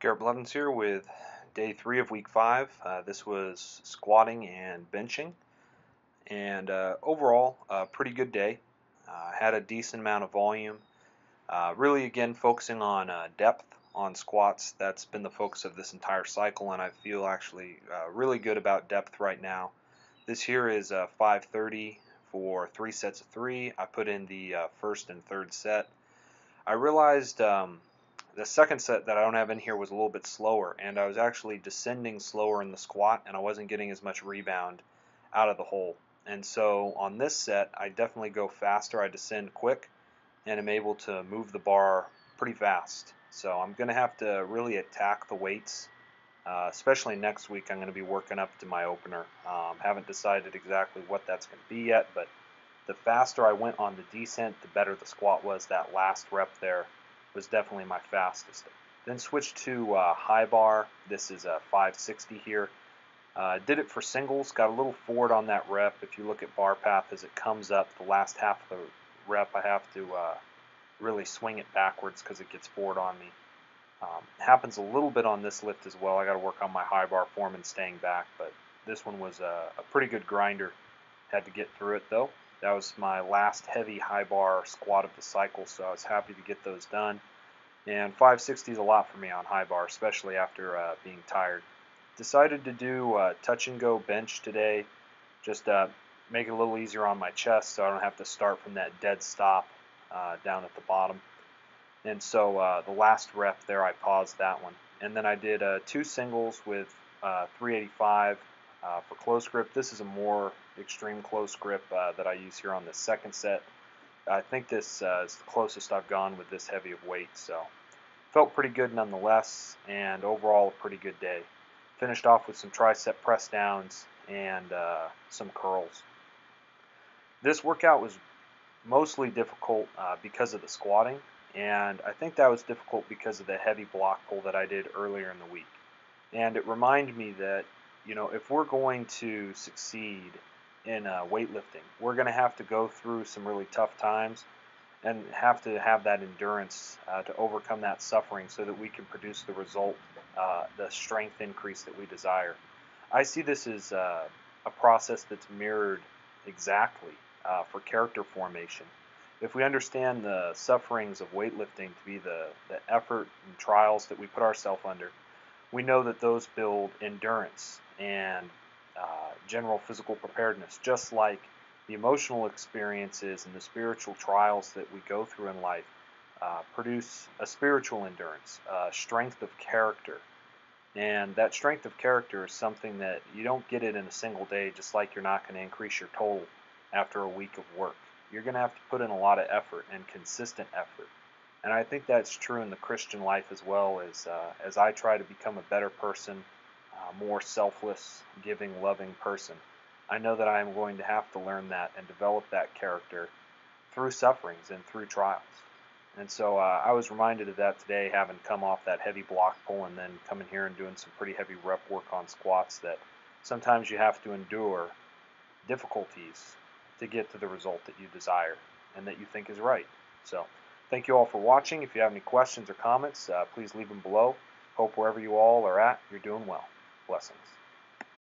Garrett Blevins here with day 3 of week 5. This was squatting and benching, and overall, a pretty good day. Had a decent amount of volume. Really, again, focusing on depth on squats. That's been the focus of this entire cycle, and I feel actually really good about depth right now. This here is 530 for 3 sets of 3. I put in the first and third set. I realized the second set that I don't have in here was a little bit slower, and I was actually descending slower in the squat, and I wasn't getting as much rebound out of the hole. And so on this set, I definitely go faster. I descend quick, and I'm able to move the bar pretty fast. So I'm going to have to really attack the weights, especially next week. I'm going to be working up to my opener. Haven't decided exactly what that's going to be yet, but the faster I went on the descent, the better the squat was. That last rep there was definitely my fastest. Then switched to high bar. This is a 560 here. Did it for singles, got a little forward on that rep. If you look at bar path as it comes up, the last half of the rep I have to really swing it backwards because it gets forward on me. Happens a little bit on this lift as well. I got to work on my high bar form and staying back, but this one was a pretty good grinder. Had to get through it though. That was my last heavy high bar squat of the cycle, so I was happy to get those done. And 560 is a lot for me on high bar, especially after being tired. Decided to do touch and go bench today, just make it a little easier on my chest so I don't have to start from that dead stop down at the bottom. And so the last rep there, I paused that one. And then I did 2 singles with 385 for close grip. This is a more extreme close grip that I use here on the second set. I think this is the closest I've gone with this heavy of weight, so felt pretty good nonetheless, and overall a pretty good day. Finished off with some tricep press downs and some curls. This workout was mostly difficult because of the squatting, and I think that was difficult because of the heavy block pull that I did earlier in the week. And it reminded me that, you know, if we're going to succeed in weightlifting, we're going to have to go through some really tough times and have to have that endurance to overcome that suffering so that we can produce the result, the strength increase that we desire. I see this as a process that's mirrored exactly for character formation. If we understand the sufferings of weightlifting to be the effort and trials that we put ourselves under, we know that those build endurance and general physical preparedness, just like the emotional experiences and the spiritual trials that we go through in life produce a spiritual endurance, strength of character. And that strength of character is something that you don't get it in a single day, just like you're not going to increase your total after a week of work. You're going to have to put in a lot of effort and consistent effort. And I think that's true in the Christian life as well, as I try to become a better person, more selfless, giving, loving person. I know that I am going to have to learn that and develop that character through sufferings and through trials. And so I was reminded of that today, having come off that heavy block pull and then coming here and doing some pretty heavy rep work on squats, that sometimes you have to endure difficulties to get to the result that you desire and that you think is right. So thank you all for watching. If you have any questions or comments, please leave them below. Hope wherever you all are at, you're doing well. Blessings.